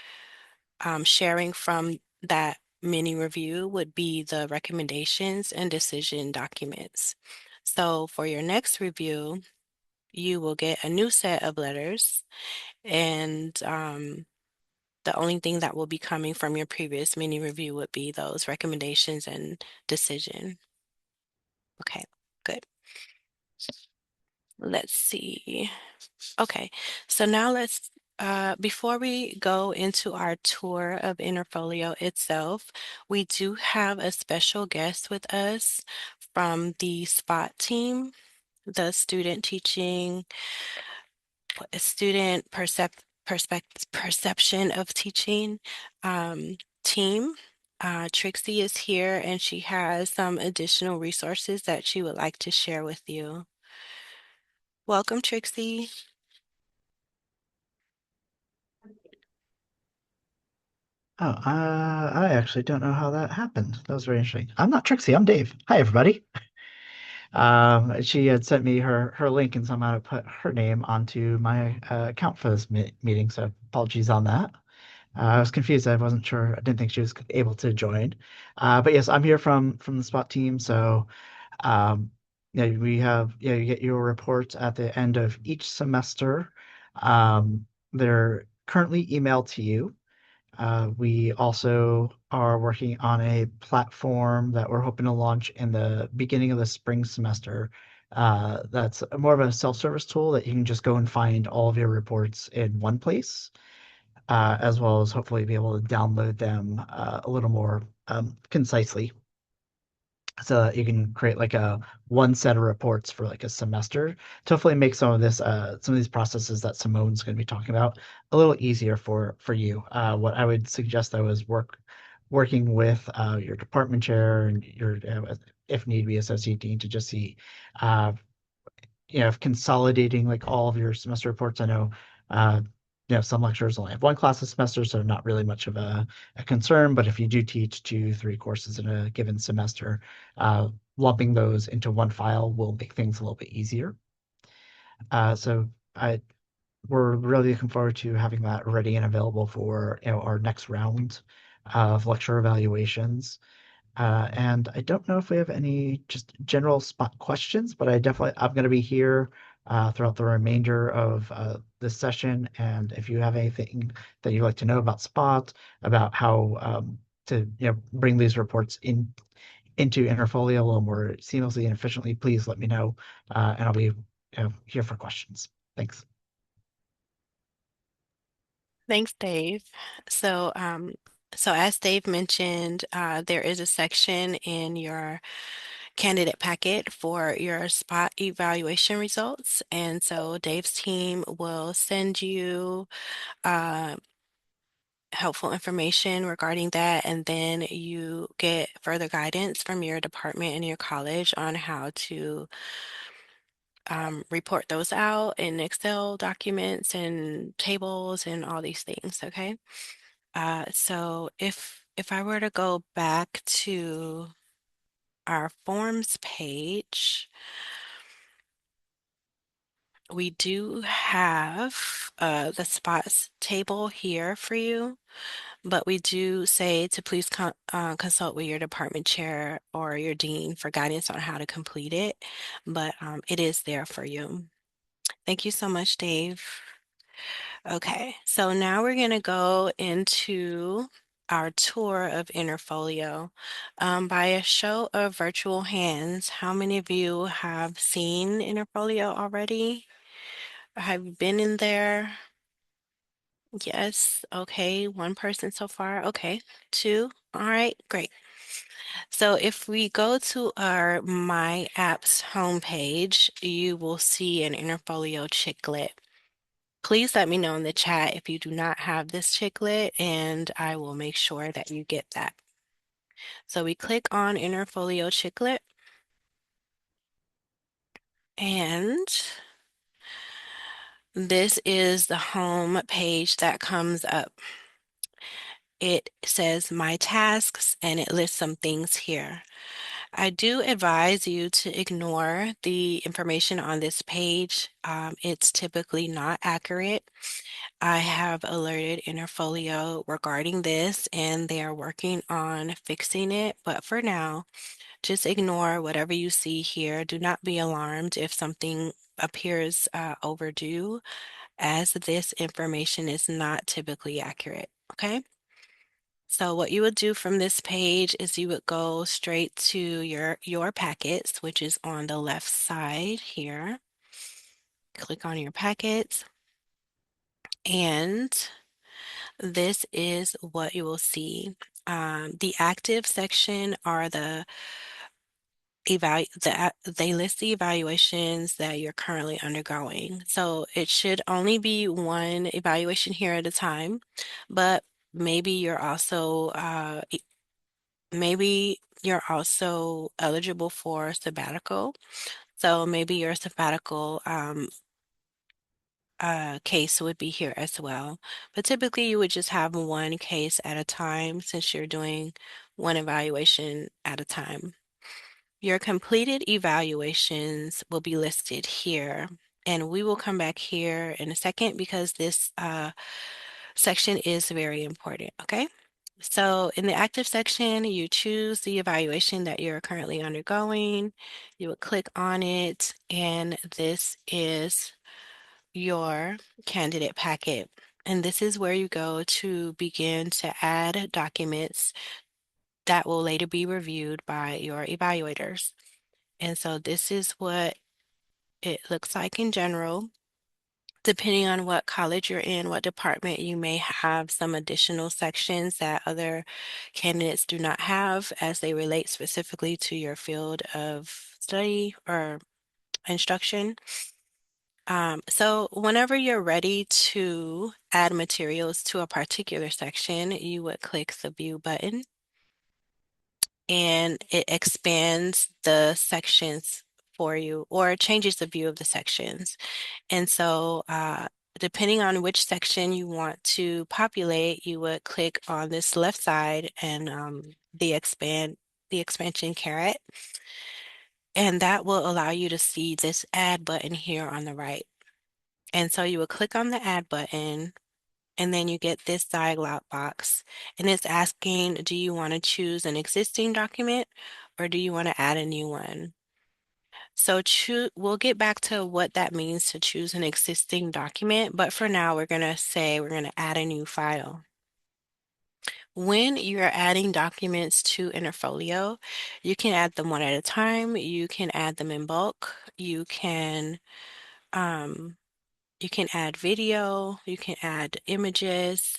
sharing from that mini review would be the recommendations and decision documents. So for your next review, you will get a new set of letters, and the only thing that will be coming from your previous mini review would be those recommendations and decision. Okay, good. Let's see. Okay, so now before we go into our tour of Interfolio itself, we do have a special guest with us from the SPOT team, the student perception of teaching team. Trixie is here and she has some additional resources that she would like to share with you. Welcome, Trixie. Oh, I actually don't know how that happened. That was very interesting. I'm not Trixie, I'm Dave. Hi, everybody. She had sent me her link, and somehow I put her name onto my account for this meeting. So Apologies on that. I was confused. I wasn't sure. I didn't think she was able to join. But yes, I'm here from the Spot team. So um, yeah, we have yeah, you get your reports at the end of each semester. They're currently emailed to you. We also are working on a platform that we're hoping to launch in the beginning of the spring semester. That's more of a self-service tool that you can just go and find all of your reports in one place, as well as hopefully be able to download them a little more concisely so that you can create like a one set of reports for like a semester to hopefully make some of these processes that Simone's going to be talking about a little easier for you. What I would suggest though is working with your department chair and your if need be associate dean to just see uh, consolidating like all of your semester reports. I know, uh, some lecturers only have one class a semester, so not really much of a concern. But if you do teach two, three courses in a given semester, uh, lumping those into one file will make things a little bit easier. So we're really looking forward to having that ready and available for our next round of lecture evaluations. And I don't know if we have any just general spot questions, but I'm going to be here throughout the remainder of this session. And if you have anything that you'd like to know about spot, about how to bring these reports into Interfolio a little more seamlessly and efficiently, please let me know, and I'll be here for questions. Thanks. Thanks, Dave. So, so as Dave mentioned, there is a section in your candidate packet for your spot evaluation results. And so Dave's team will send you uh, helpful information regarding that, and then you get further guidance from your department and your college on how to report those out in Excel documents and tables and all these things, okay? So if I were to go back to our forms page, we do have the spots table here for you, but we do say to please consult with your department chair or your dean for guidance on how to complete it, but it is there for you. Thank you so much, Dave. Okay, so now we're going to go into our tour of Interfolio. By a show of virtual hands, how many of you have seen Interfolio already? Have you been in there? Yes. Okay. One person so far. Okay. Two. All right. Great. So if we go to our My Apps homepage, you will see an Interfolio chiclet. Please let me know in the chat if you do not have this chiclet, and I will make sure that you get that. So we click on Interfolio chiclet, and this is the home page that comes up. It says My Tasks, and it lists some things here. I do advise you to ignore the information on this page. It's typically not accurate. I have alerted Interfolio regarding this, and they are working on fixing it. But for now, just ignore whatever you see here. Do not be alarmed if something appears overdue, as this information is not typically accurate. Okay? So what you would do from this page is you would go straight to your packets, which is on the left side here. Click on your packets, and this is what you will see. The active section are they list the evaluations that you're currently undergoing. So it should only be one evaluation here at a time, but maybe you're also maybe you're also eligible for sabbatical. So maybe your sabbatical case would be here as well. But typically you would just have one case at a time since you're doing one evaluation at a time. Your completed evaluations will be listed here. And we will come back here in a second because this section is very important, okay? So in the active section, you choose the evaluation that you're currently undergoing. You would click on it, and this is your candidate packet. And this is where you go to begin to add documents that will later be reviewed by your evaluators. And so this is what it looks like in general. Depending on what college you're in, what department, you may have some additional sections that other candidates do not have as they relate specifically to your field of study or instruction. So whenever you're ready to add materials to a particular section, you would click the View button and it expands the sections for you or changes the view of the sections. And so, depending on which section you want to populate, you would click on this left side and the expansion caret, and that will allow you to see this add button here on the right. And so you would click on the add button, and then you get this dialog box, and it's asking, do you want to choose an existing document or do you want to add a new one? So we'll get back to what that means to choose an existing document, but for now we're going to say we're going to add a new file. When you're adding documents to Interfolio, you can add them one at a time, you can add them in bulk, um, you can add video, you can add images.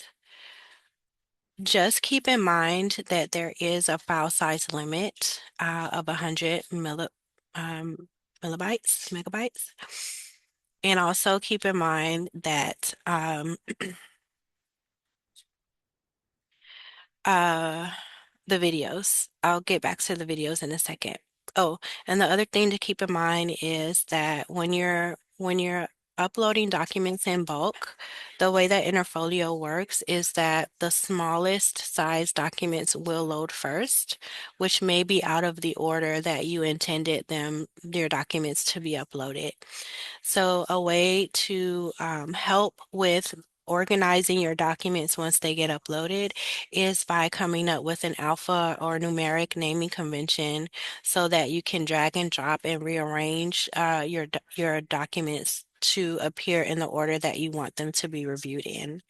Just keep in mind that there is a file size limit of 100 um, megabytes. And also keep in mind that uh, the videos, I'll get back to the videos in a second. Oh, and the other thing to keep in mind is that when you're uploading documents in bulk, the way that Interfolio works is that the smallest size documents will load first, which may be out of the order that you intended your documents to be uploaded. So a way to help with organizing your documents once they get uploaded is by coming up with an alpha or numeric naming convention so that you can drag and drop and rearrange your documents to appear in the order that you want them to be reviewed in.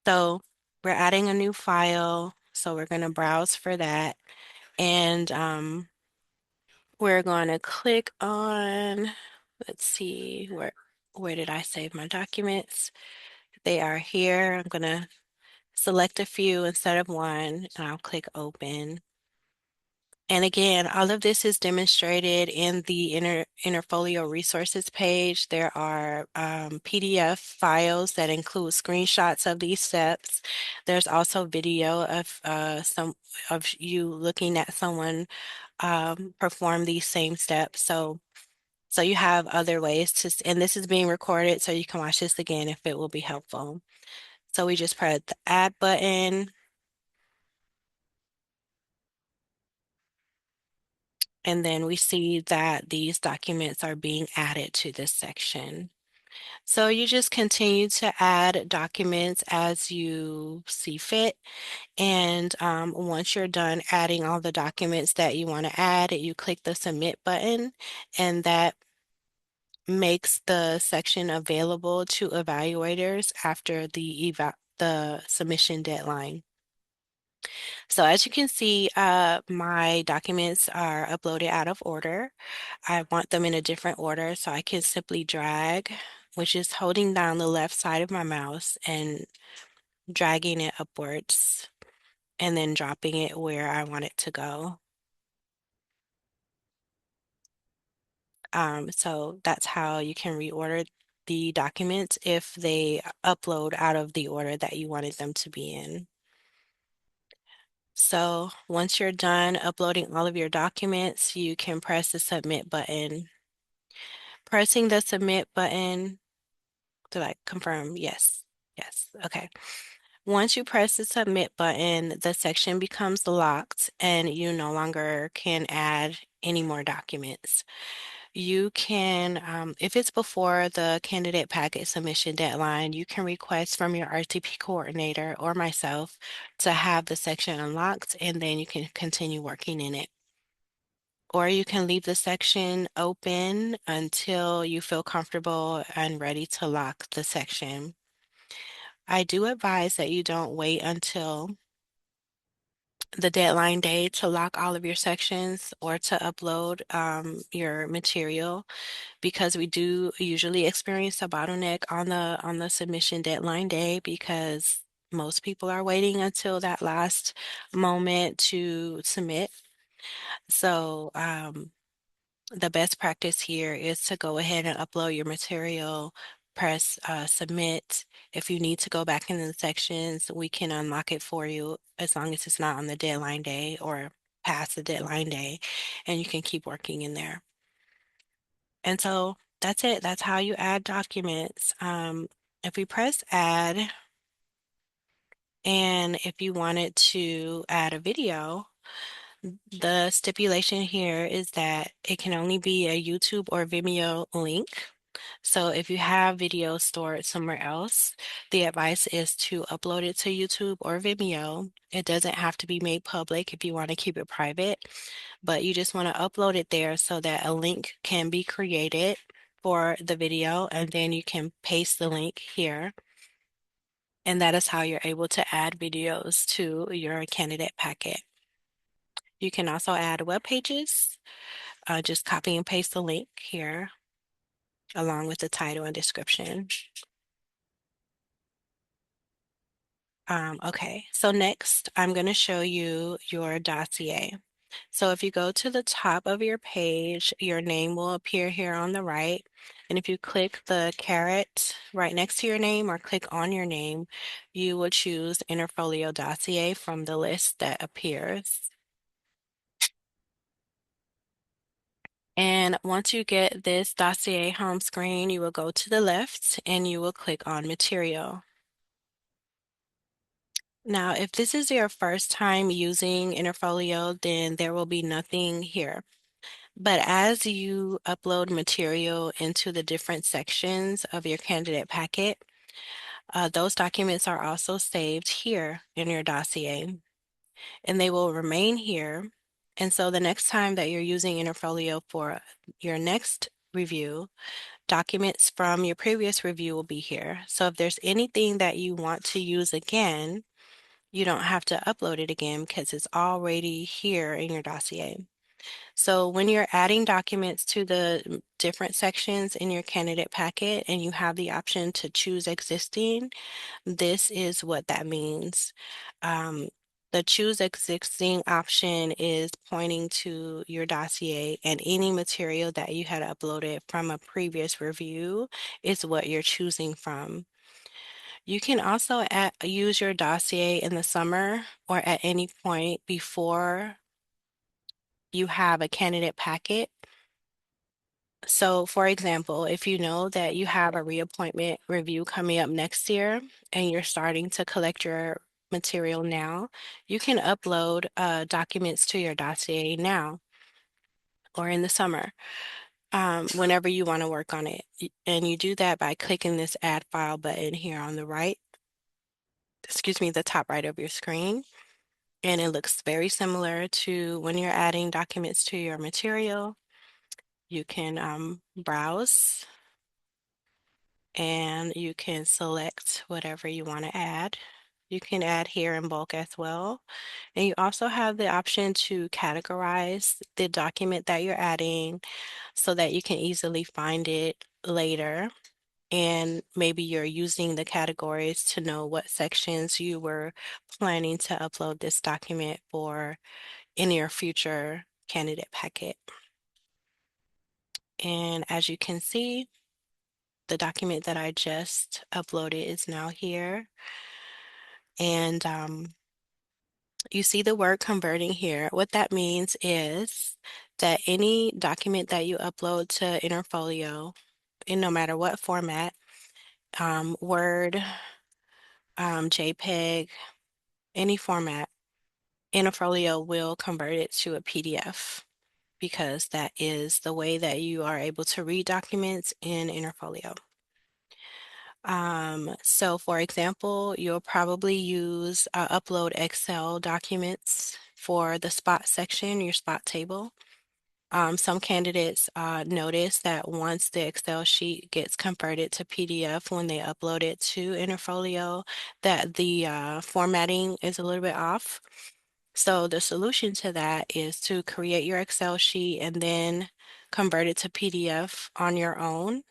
So we're adding a new file, so we're going to browse for that, and we're going to click on, let's see, where did I save my documents? They are here. I'm going to select a few instead of one, and I'll click open. And again, all of this is demonstrated in the Interfolio resources page. There are PDF files that include screenshots of these steps. There's also video of some of you looking at someone perform these same steps. So you have other ways and this is being recorded, so you can watch this again if it will be helpful. So we just press the add button, and then we see that these documents are being added to this section. So you just continue to add documents as you see fit. And once you're done adding all the documents that you want to add, you click the submit button, and that makes the section available to evaluators after the submission deadline. So as you can see, my documents are uploaded out of order. I want them in a different order, so I can simply drag, which is holding down the left side of my mouse and dragging it upwards and then dropping it where I want it to go. So that's how you can reorder the documents if they upload out of the order that you wanted them to be in. So once you're done uploading all of your documents, you can press the submit button. Pressing the submit button to confirm, yes, yes, okay. Once you press the submit button, the section becomes locked and you no longer can add any more documents. you can, if it's before the candidate packet submission deadline, you can request from your RTP coordinator or myself to have the section unlocked, and then you can continue working in it. Or you can leave the section open until you feel comfortable and ready to lock the section. I do advise that you don't wait until the deadline day to lock all of your sections or to upload your material, because we do usually experience a bottleneck on the submission deadline day, because most people are waiting until that last moment to submit. So the best practice here is to go ahead and upload your material, press submit. If you need to go back in the sections, we can unlock it for you as long as it's not on the deadline day or past the deadline day, and you can keep working in there. And so that's it. That's how you add documents. If we press add, and if you wanted to add a video, the stipulation here is that it can only be a YouTube or Vimeo link. So if you have video stored somewhere else, the advice is to upload it to YouTube or Vimeo. It doesn't have to be made public if you want to keep it private, but you just want to upload it there so that a link can be created for the video, and then you can paste the link here. And that is how you're able to add videos to your candidate packet. You can also add web pages. Just copy and paste the link here along with the title and description. Okay, so next I'm going to show you your dossier. So if you go to the top of your page, your name will appear here on the right. And if you click the caret right next to your name or click on your name, you will choose Interfolio Dossier from the list that appears. And once you get this dossier home screen, you will go to the left and you will click on Material. Now, if this is your first time using Interfolio, then there will be nothing here. But as you upload material into the different sections of your candidate packet, those documents are also saved here in your dossier, and they will remain here. And so the next time that you're using Interfolio for your next review, documents from your previous review will be here. So if there's anything that you want to use again, you don't have to upload it again because it's already here in your dossier. So when you're adding documents to the different sections in your candidate packet and you have the option to choose existing, this is what that means. Um, the choose existing option is pointing to your dossier, and any material that you had uploaded from a previous review is what you're choosing from. You can also use your dossier in the summer or at any point before you have a candidate packet. So, for example, if you know that you have a reappointment review coming up next year and you're starting to collect your material now, you can upload documents to your dossier now or in the summer, whenever you want to work on it. And you do that by clicking this Add File button here on the right, excuse me, the top right of your screen. And it looks very similar to when you're adding documents to your material. You can browse and you can select whatever you want to add. You can add here in bulk as well. And you also have the option to categorize the document that you're adding so that you can easily find it later. And maybe you're using the categories to know what sections you were planning to upload this document for in your future candidate packet. And as you can see, the document that I just uploaded is now here. And you see the word converting here. What that means is that any document that you upload to Interfolio, in no matter what format, Word, JPEG, any format, Interfolio will convert it to a PDF. because that is the way that you are able to read documents in Interfolio. So for example, you'll probably use upload Excel documents for the spot section, your spot table. Some candidates notice that once the Excel sheet gets converted to PDF when they upload it to Interfolio, that the formatting is a little bit off. So the solution to that is to create your Excel sheet and then convert it to PDF on your own.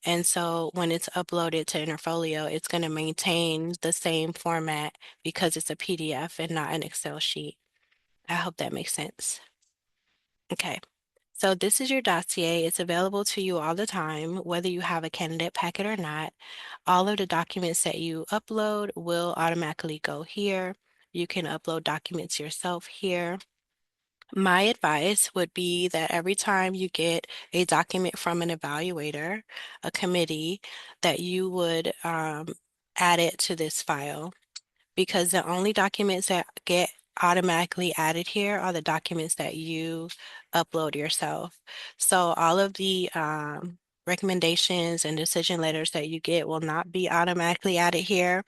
And so when it's uploaded to Interfolio, it's going to maintain the same format because it's a PDF and not an Excel sheet. I hope that makes sense. Okay. So this is your dossier. It's available to you all the time, whether you have a candidate packet or not. All of the documents that you upload will automatically go here. You can upload documents yourself here. My advice would be that every time you get a document from an evaluator, a committee, that you would add it to this file because the only documents that get automatically added here are the documents that you upload yourself. So all of the recommendations and decision letters that you get will not be automatically added here,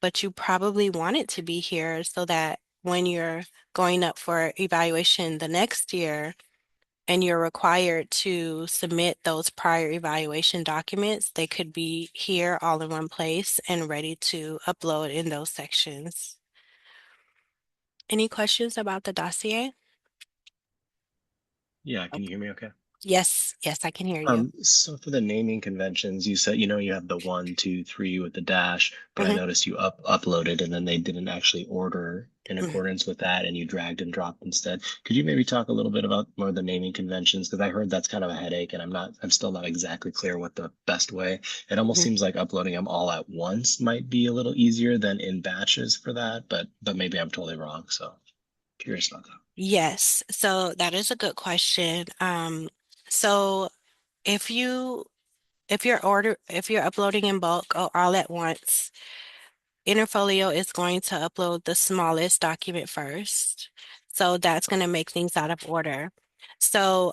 but you probably want it to be here so that when you're going up for evaluation the next year and you're required to submit those prior evaluation documents, they could be here all in one place and ready to upload in those sections. Any questions about the dossier? Yeah, can you Okay. hear me okay? Yes, yes, I can hear you. So for the naming conventions, you said, you have the 1, 2, 3 with the dash, but I Hmm. noticed you uploaded and then they didn't actually order in Hmm. accordance with that and you dragged and dropped instead. Could you maybe talk a little bit about more of the naming conventions? Because I heard that's kind of a headache and I'm still not exactly clear what the best way. It almost Hmm. seems like uploading them all at once might be a little easier than in batches for that, but maybe I'm totally wrong. So curious about that. Yes, so that is a good question. So if you if you're uploading in bulk or all at once, Interfolio is going to upload the smallest document first. So that's going to make things out of order. So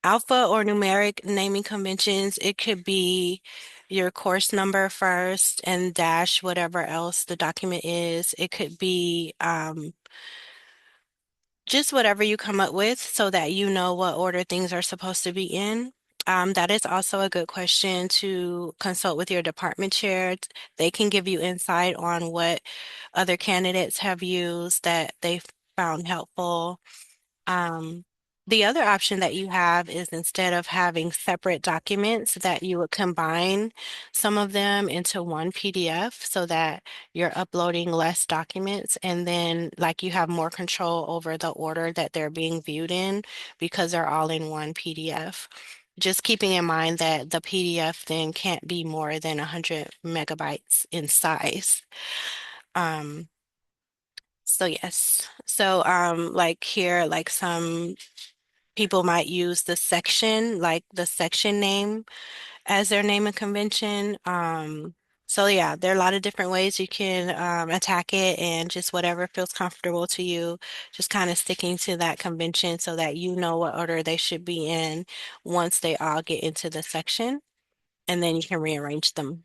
alpha or numeric naming conventions, it could be your course number first and dash whatever else the document is. It could be just whatever you come up with so that you know what order things are supposed to be in. That is also a good question to consult with your department chair. They can give you insight on what other candidates have used that they found helpful. Um, the other option that you have is instead of having separate documents, that you would combine some of them into one PDF so that you're uploading less documents and then like you have more control over the order that they're being viewed in because they're all in one PDF. Just keeping in mind that the PDF then can't be more than 100 megabytes in size. Um, so yes. So like here, like some people might use the section, like the section name as their name and convention. So yeah, there are a lot of different ways you can attack it and just whatever feels comfortable to you, just kind of sticking to that convention so that you know what order they should be in once they all get into the section, and then you can rearrange them.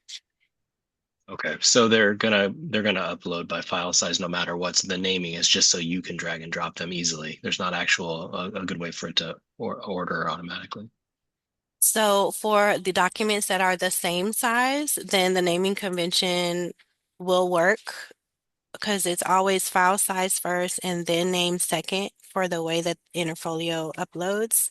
Okay, so they're gonna upload by file size no matter what's the naming is just so you can drag and drop them easily. There's not actual a good way for it to order automatically. So for the documents that are the same size, then the naming convention will work because it's always file size first and then name second for the way that Interfolio uploads.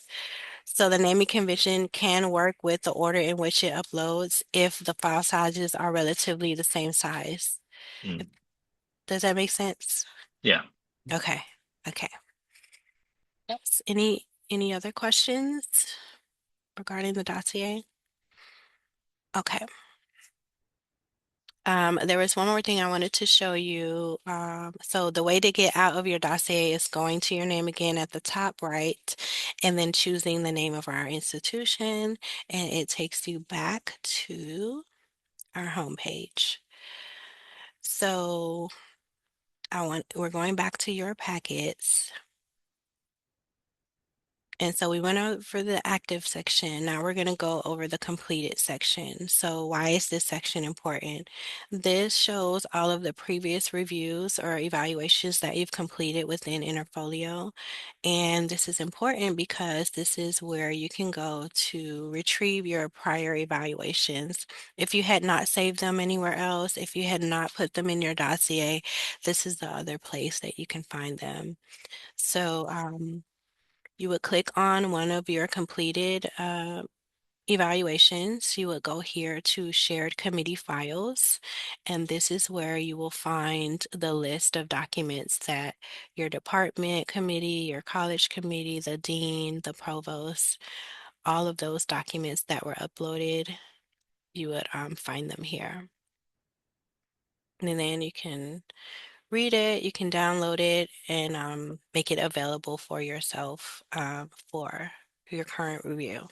So the naming convention can work with the order in which it uploads if the file sizes are relatively the same size. Mm, Does that make sense? yeah. Okay. Okay. Yes. Any other questions regarding the dossier? Okay. There was one more thing I wanted to show you. So the way to get out of your dossier is going to your name again at the top right, and then choosing the name of our institution, and it takes you back to our homepage. So we're going back to your packets. And so we went over the active section. Now we're going to go over the completed section. So why is this section important? This shows all of the previous reviews or evaluations that you've completed within Interfolio. And this is important because this is where you can go to retrieve your prior evaluations. If you had not saved them anywhere else, if you had not put them in your dossier, this is the other place that you can find them. So, you would click on one of your completed evaluations. You would go here to shared committee files, and this is where you will find the list of documents that your department committee, your college committee, the dean, the provost, all of those documents that were uploaded, you would find them here. And then you can read it, you can download it, and make it available for yourself for your current review.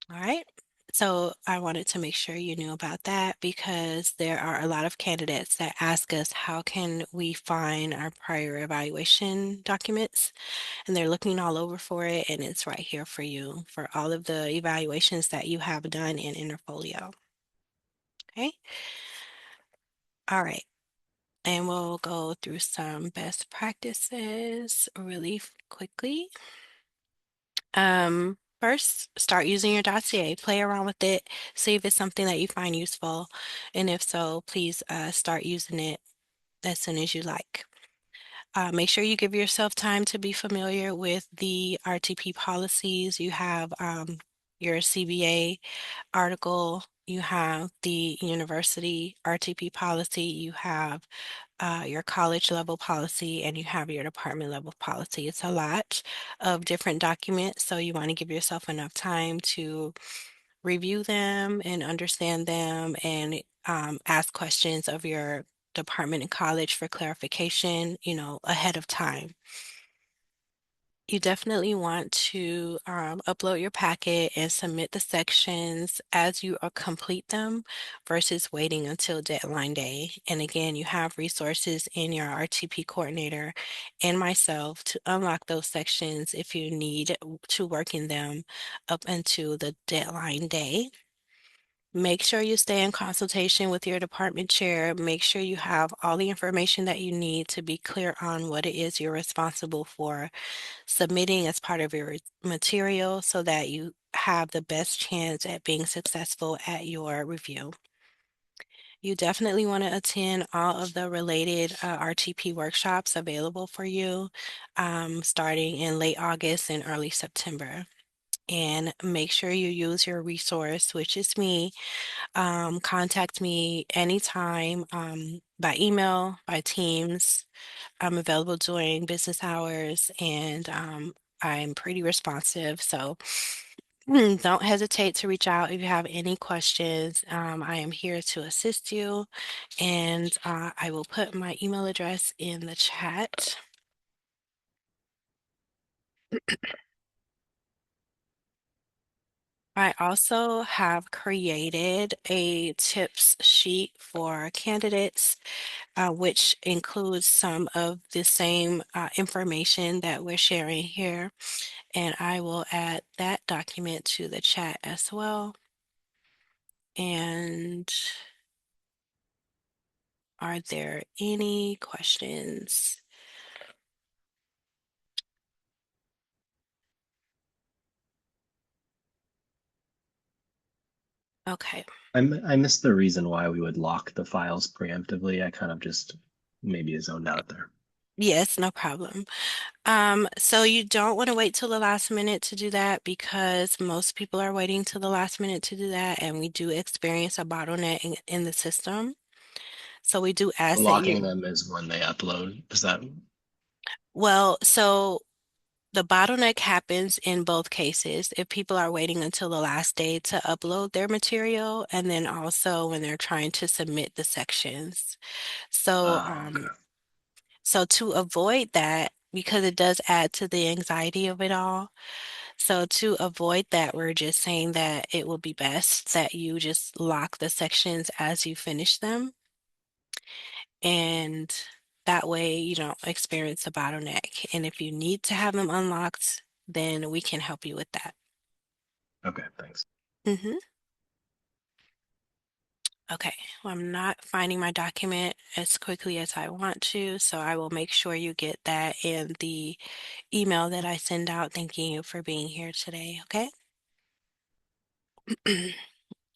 All right. So I wanted to make sure you knew about that because there are a lot of candidates that ask us, how can we find our prior evaluation documents? And they're looking all over for it, and it's right here for you for all of the evaluations that you have done in Interfolio. Okay. All right. And we'll go through some best practices really quickly. First, start using your dossier, play around with it, see if it's something that you find useful. And if so, please start using it as soon as you like. Make sure you give yourself time to be familiar with the RTP policies. You have your CBA article, you have the university RTP policy, you have your college level policy, and you have your department level policy. It's a lot of different documents, so you want to give yourself enough time to review them and understand them and ask questions of your department and college for clarification, ahead of time. You definitely want to upload your packet and submit the sections as you complete them versus waiting until deadline day. And again, you have resources in your RTP coordinator and myself to unlock those sections if you need to work in them up until the deadline day. Make sure you stay in consultation with your department chair. Make sure you have all the information that you need to be clear on what it is you're responsible for submitting as part of your material so that you have the best chance at being successful at your review. You definitely want to attend all of the related RTP workshops available for you starting in late August and early September. And make sure you use your resource, which is me. Contact me anytime by email, by Teams. I'm available during business hours and I'm pretty responsive. So don't hesitate to reach out if you have any questions. I am here to assist you, and I will put my email address in the chat. I also have created a tips sheet for candidates, which includes some of the same information that we're sharing here. And I will add that document to the chat as well. And are there any questions? Okay. I missed the reason why we would lock the files preemptively. I kind of just maybe zoned out there. Yes, no problem. So you don't want to wait till the last minute to do that because most people are waiting till the last minute to do that, and we do experience a bottleneck in the system. So we do ask that Locking you, them is when they upload. Is that so the bottleneck happens in both cases. If people are waiting until the last day to upload their material, and then also when they're trying to submit the sections. So, okay. so to avoid that, because it does add to the anxiety of it all. So to avoid that, we're just saying that it will be best that you just lock the sections as you finish them. And That way you don't experience a bottleneck. And if you need to have them unlocked, then we can help you with that. Okay, thanks. Hmm. Okay, well, I'm not finding my document as quickly as I want to, so I will make sure you get that in the email that I send out. Thanking you for being here today, okay?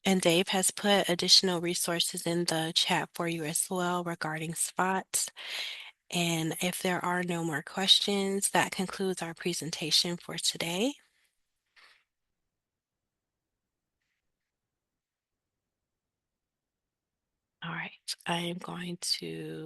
And Dave has put additional resources in the chat for you as well regarding spots. And if there are no more questions, that concludes our presentation for today. All right, I am going to